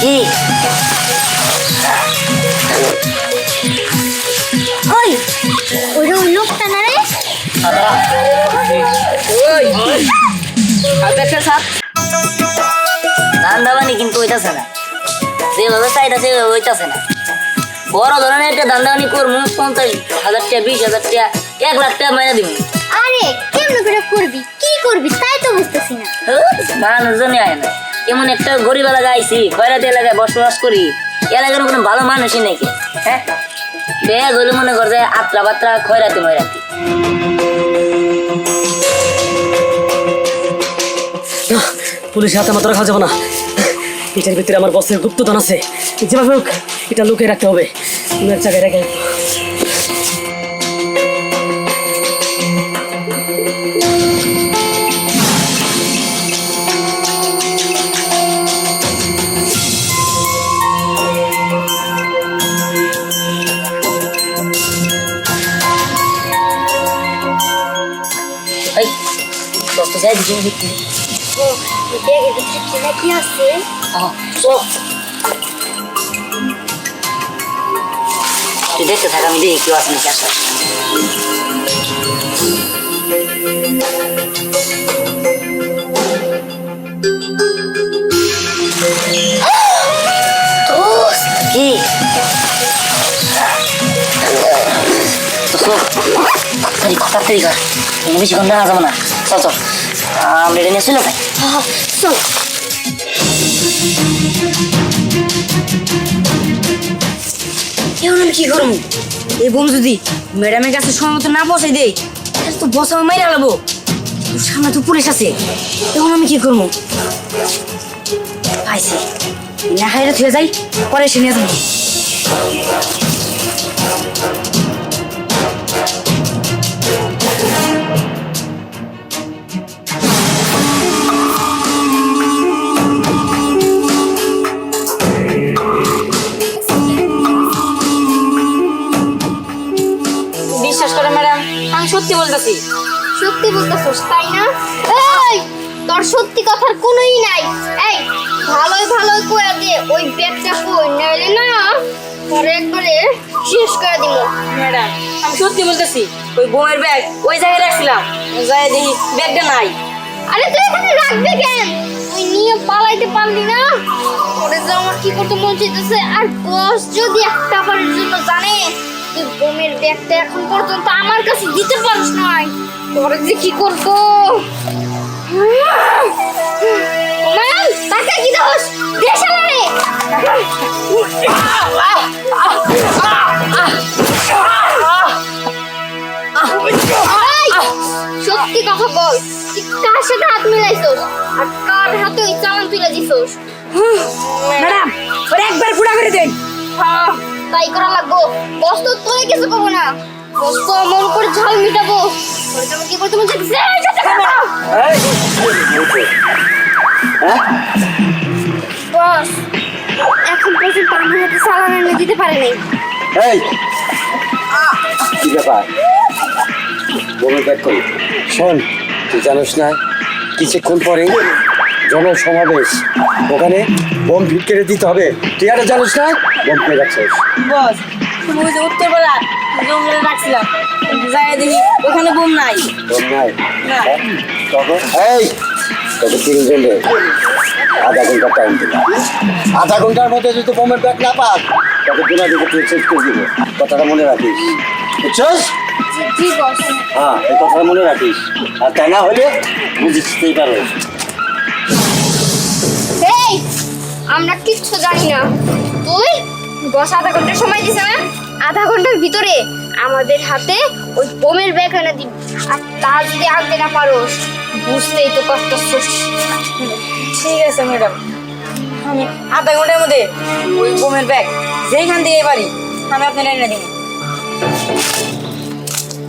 কি ওই ওই লোকটা না রে ধান্দাবানি কিন্তু হইতাছে না, যেভাবে চাইতাছে ওইভাবে হইতাছে না। বড় ধরনের একটা ধান্দাবানি করবো, 50,000 টাকা, 20,000 টাকা, 1 লাখ টাকা মাইনা দিব। আরে কেমন করে করবি, কি করবি তাই তো বুঝতেছি না। মানুষজনই আয় না, এমন একটা গরিব এলাকা আইছি, খয়রাতি এলাকায় বসবাস করি, এলাকার কোনো ভালো মানুষই নাকি। হ্যাঁ, বেগ হলে মনে কর যে আত্রা বাত্রা খয়রাতি ময়রাতি। পুলিশের হাতে মাত্র খাওয়া যাবে না। এটার ভিতরে আমার বসের গুপ্তধন আছে, যেভাবে হোক এটা লুকিয়ে রাখতে হবে। তুমি এক জায়গায় রেখে যাই দিচ্ছি কি আছে তুই দেখতে থাক, আমি দেখি কেউ আছে নাকি আসা। কি তাড়াতাড়ি কর, বেশিক্ষণ দেখা যাবো না। চল চল, আমরা এটা নিয়ে ছিল ভাই। চল এখন আমি কি করবো? এই বোম যদি ম্যাডামের কাছে সময় মতো না পৌঁছাই দেই, তাহলে তো বস আমার মাইরা লাগবো। সামনে তো পুলিশ আছে, এখন আমি কি করবো? পাইছি, না খাইলে থুয়ে যাই, পরে এসে নিয়ে যাবো। বিশ্বাস করে ম্যাডাম, আমি সত্যি বলতেছি। সত্যি বলতেছস তাই না? এই তোর সত্যি কথার কোনোই নাই। এই ভালোই ভালোই কইয়া দে ওই ব্যাগটা কই, নাইলে না পরে একবারে শেষ করে দিব। ম্যাডাম আমি সত্যি বলতেছি, ওই বোমের ব্যাগ ওই জায়গায় রাখছিলাম, যাই দেখি ব্যাগটা নাই। আরে তুই এখানে রাখবি কেন? তুই নিয়ে পালাইতে পারলি না? পরে যে আমার কি করতে মন চাইতেছে। আর বস যদি একটা বারের জন্য জানে তুই বোমের ব্যাগটা এখন পর্যন্ত আমার কাছে দিতে পারিস নাই, পরে যে কি করবো? ম্যাম টাকা কি দোষ দেশালারে? সত্যি কথা বল, তুই কার সাথে হাত মিলাইছস আর কার হাতে ওই চালান তুলে দিছস? ম্যাডাম ওরে একবার পুরা করে দেন। হ্যাঁ তাই করা লাগবো। বস তো তোরে কিছু করবো না, বস তো মন করে ঝাল মিটাবো। পরে তুমি কি করতে মন চাইছে? বস এখন পর্যন্ত আমার হাতে চালান এনে দিতে পারে নাই। এই কি ব্যাপার? বলে দেখ করি শোন, তুই জানিস না কিছুক্ষণ পরে জনসমাবেশ, ওখানে বোম ফিট করে দিতে হবে। তুই আর জানিস না বোম পেয়ে যাচ্ছিস? বস তুমি ওই যে উত্তরবেলা জঙ্গলে রাখছিলাম, যাই দেখি ওখানে বোম নাই। বোম নাই? না। তখন এই তোকে 3 জনে আধা ঘন্টা টাইম দিলাম। আধা ঘন্টার মধ্যে যদি বোমের ব্যাগ না পাস তবে দিনা দিকে তুই চেক করে দিব। কথাটা মনে রাখিস, বুঝছিস? জি বস। হ্যাঁ, এই কথাটা মনে রাখিস। আর তাই না হলে বুঝতেই পারবে। এই আমরা কিচ্ছু জানি না। তুই বস আধা ঘন্টা সময় দিছে না, আধা ঘন্টার ভিতরে আমাদের হাতে ওই বোমের ব্যাগ এনে দিবি। আর তা যদি আনতে না পারোস বুঝতেই তো পারতেছস। ঠিক আছে ম্যাডাম, আমি আধা ঘন্টার মধ্যে ওই বোমের ব্যাগ যেইখান থেকে পারি আমি আপনার এনে দিব।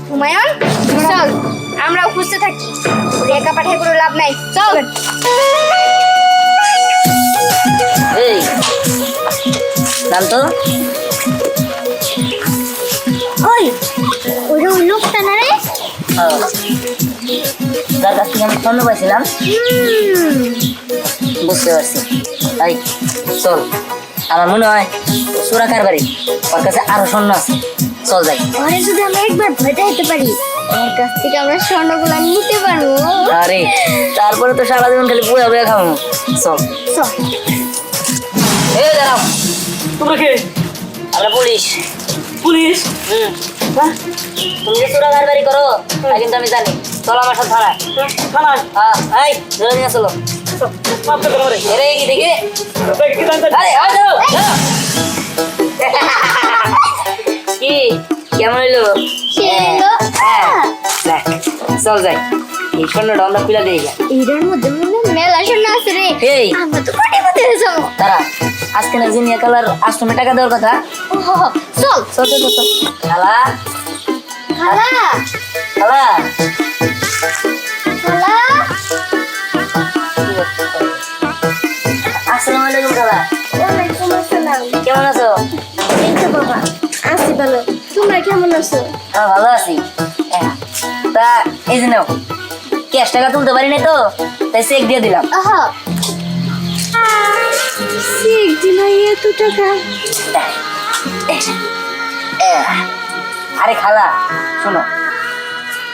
হুমায়ুন চল আমরা খুঁজতে থাকি, একা পাঠায় কোনো লাভ নাই। চল এই নাম তো ওই ওই লোকটা না রে? হ্যাঁ। যার কাছ থেকে আমি স্বর্ণ পাইছিলাম। বুঝতে পারছি। তাই চল, আমার মনে হয় সুরা কারবারি ওর কাছে আরো স্বর্ণ আছে, চল যাই। ঘরে যদি আমরা একবার ভয় দেখাতে পারি ওর কাছ থেকে আমরা স্বর্ণগুলো নিতে পারবো। আরে তারপরে তো সারা জীবন খালি বুয়া বুয়া খাবো। চল। চল। এই দাঁড়াও, তোমরা কে? আমরা পুলিশ। পুলিশ? হুম। তুমি যে চোরা কারবারি করো তা কিন্তু আমি জানি। চলো আমার সাথে থানায়। থানায়? এই ধরে নিয়ে চলো। মাফ করে দাও রে। এরে কি দেখি? কি জানতে? আরে আয় ধরো, ধরো। কি কেমন হইলো? সেগুলো হ্যাঁ, দেখ, চল যাই। এই স্বর্ণটা আমরা খুলে দিয়ে যাই। এটার মধ্যে মনে হয় মেলা স্বর্ণ আছে রে। এই। আমরা তো কোটিপতি হয়ে যাবো। দাঁড়া, আজকে না জিনিয়া কালার আশ্রমে টাকা দেওয়ার কথা। ওহো, চল। চল চল চল, চল। খালা, খালা, খালা। খালা। আসসালামু আলাইকুম খালা। ওয়ালাইকুম আসসালাম। কেমন আছো? এই তো বাবা, আছি ভালো। তোমরা কেমন আছো? আমি ভালো আছি। তা এই যে নাও, ক্যাশ টাকা তুলতে পারি না তো, তাই চেক দিয়ে দিলাম। আহা, চেক দিল এত টাকা? আরে খালা শোনো,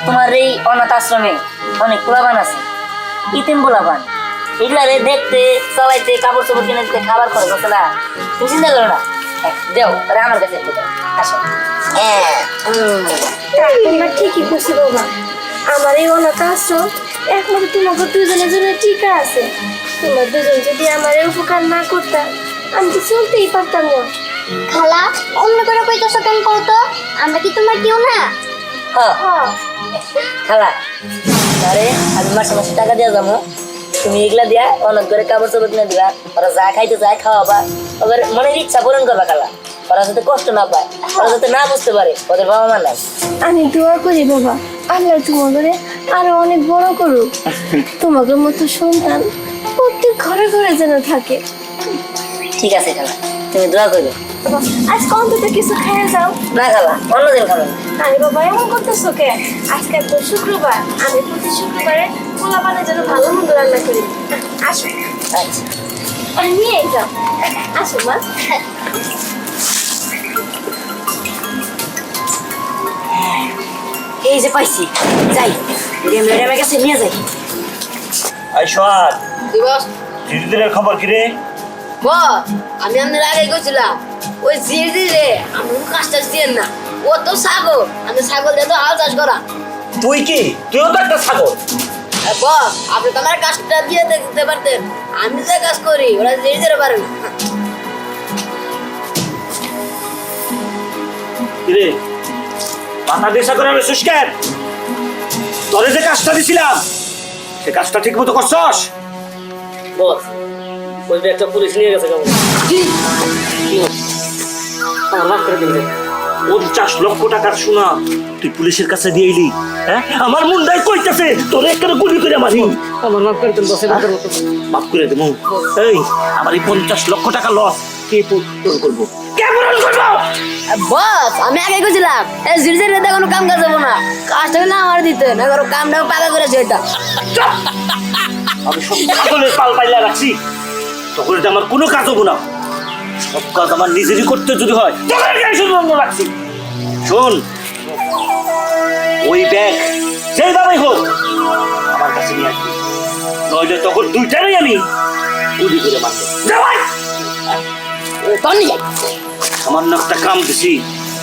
তোমার এই অনাথ আশ্রমে অনেক পোলাপান আছে, ইতিম পোলাপান। এগুলা রে দেখতে, চালাইতে, কাপড় চোপড় কিনে দিতে, খাবার খরচ আছে না। তুমি চিন্তা করো না, দেও তাহলে আমার কাছে একটু দাও। আসো। তোমরা ঠিকই করছো বাবা। আমার এই অনাথ আশ্রম একমাত্র তোমাকে দুজনের জন্য টিকা আছে। তোমরা দুজন যদি আমার উপকার না করতাম আমি তো চলতেই পারতাম না। খালা, অন্য করে কইতেছো কেন করতো? আমরা কি তোমার কেউ না? হ্যাঁ খালা, আরে আমি মাসে মাসে টাকা দিয়ে যাবো, তুমি এগুলা দিয়া অনেক করে কাপড় চোপড় কিনে দিবা। ওরা যা খাইতে চায় খাওয়াবা, ওদের মনের ইচ্ছা পূরণ করবা খালা। ওরা যাতে কষ্ট না পায়, ওরা যাতে না বুঝতে পারে ওদের বাবা মা নাই। আমি দোয়া করি বাবা, আল্লাহ তোমাদের আরো অনেক বড় করুক। তোমাদের মতো সন্তান প্রত্যেক ঘরে ঘরে যেন থাকে। ঠিক আছে খালা, তুমি দোয়া করবে। আজ অন্তত কিছু খেয়ে যাও। না খালা, অন্যদিন খাবেন। আরে বাবা, এমন করতেছো কে? আজকে তো শুক্রবার, আমি প্রতি শুক্রবারে পোলাপানের জন্য ভালো মন্দ রান্না করি। আসো, আচ্ছা আর নিয়ে যাও। আসো মা। এই যে পাইছি, যাই ম্যাডামের কাছে নিয়ে যাই। আই সোহাগ, দিবস দিদিদের খবর কি রে? বস, আমি আপনার আগে গেছিলাম ওই জিরে রে, আমার কাজটা দিয়েন না। ও তো ছাগল, আমি ছাগল দিয়ে তো হাল চাষ করা। তুই কি? তুইও তো একটা ছাগল। বস, আপনি তো আমার কাজটা দিয়ে দেখতে পারতেন। আমি যে কাজ করি ওরা জিরে দিতে পারে না। কিরে মাথা দেশা করে আমি সুস্কের তোরে যে কাজটা দিছিলাম সে কাজটা ঠিক মতো করছস? বস, ওই যে একটা পুলিশ নিয়ে গেছে কেমন? আমার মাফ করে দিন। 50 লক্ষ টাকার সোনা তুই পুলিশের কাছে দিয়ে এলি? হ্যাঁ, আমার মুন্ডাই কইতাছে তোরে একটা গুলি করে মারি। আমার মাফ করে দিন বসে মতো মতো। মাফ করে দেবো? এই আমার এই 50 লক্ষ টাকা লস কে পূরণ করবো? কে পূরণ করবো? বস, আমি আগে গেছিলাম এই জিরে রে কোনো কাম কাজ যাবো না। কাজটা না আমার দিতে না, কারো কামটা পাকা করেছে এটা। আমি সব ছাগলের পাল পাইলা রাখছি, তখন এটা আমার কোনো কাজ হবো না। সব কাজ আমার নিজেরই করতে যদি হয় তখন শুধু রাখছি। শোন, ওই ব্যাগ যেভাবে হোক আমার কাছে নিয়ে আসবি, নইলে তখন দুইটারই আমি গুলি করে মারবো। যা ভাই, তখন যাই। সামান্য একটা কাম দিছি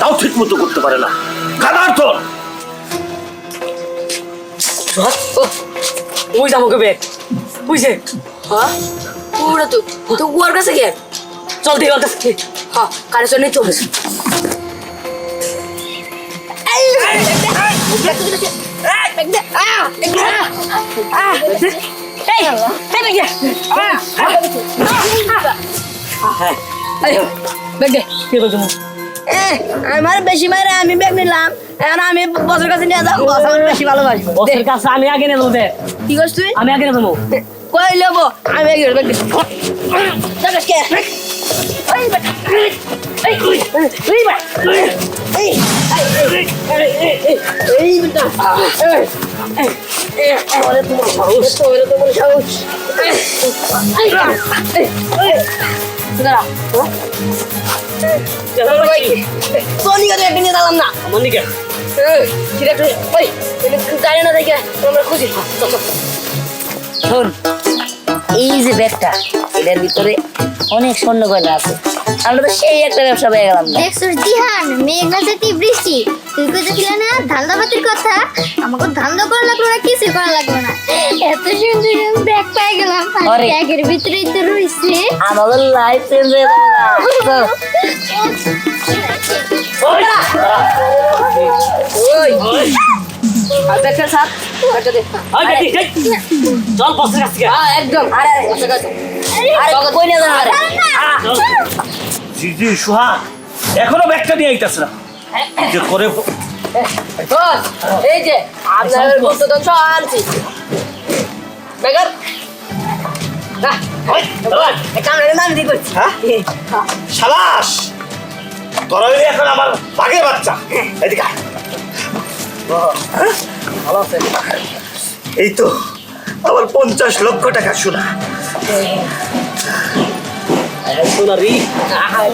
তাও ঠিক মতো করতে পারে না। গাদার তোর ওই যে আমাকে ব্যাগ বুঝছে। হ্যাঁ, ওরা তো তো ওর কাছে গে। চল দিয়ে ওর কাছে। হ্যাঁ, কারে চলে চলে। আমার বেশি মারে আমি ব্যাগ নিলাম, এখন আমি বসের কাছে নিয়ে যাবো। বস আমার বেশি ভালোবাসি। বসের কাছে আমি আগে নিয়ে দেবো ব্যাগ। কি করছ তুই? আমি আগে নিয়ে দেবো। কই লেবো আমি ব্যাগ এই বেটা এই এই বেটা এই বেটা আরে তোমার সাহস তোমার সাহস সোনিকা তো একদিন দিলাম না আমার নিকে সেটা একটু ওই জানি না দেখে আমরা খুঁজি শোন এই যে ব্যাগটা এটার ভিতরে অনেক স্বর্ণ গয়না আছে আমরা তো সেই একটা ব্যবসা পেয়ে গেলাম না দেখছস দিহান মেঘনা যেতে বৃষ্টি তুই কইতেছিলে না ধান্দা পাতির কথা আমাকে ধান্দা করা লাগলো না কিছু করা লাগলো না এত সুন্দর ব্যাগ পেয়ে গেলাম আর আরে। ব্যাগের ভিতরেই তো রইছে আমাদের লাইফ চেঞ্জ হয়ে যাবে না চল। ওই আর দেখেন স্যার একটা দে আই বেটি চল বসের কাছে হ্যাঁ একদম আরে আরে কই না জানা আরে জি জি সুহাগ এখনো ব্যাগটা নিয়ে আইতাছে না যে করে বস এই যে আপনার গুপ্তধন সব আনছি বেগার না ওই বস ক্যামেরা নাম দি করছি হ্যাঁ শাবাশ তোরা হইলে এখন আমার বাঘের বাচ্চা এদিকে আয়। ভালো আছে এই তো আমার 50 লক্ষ টাকা শোনা সোনারি আরে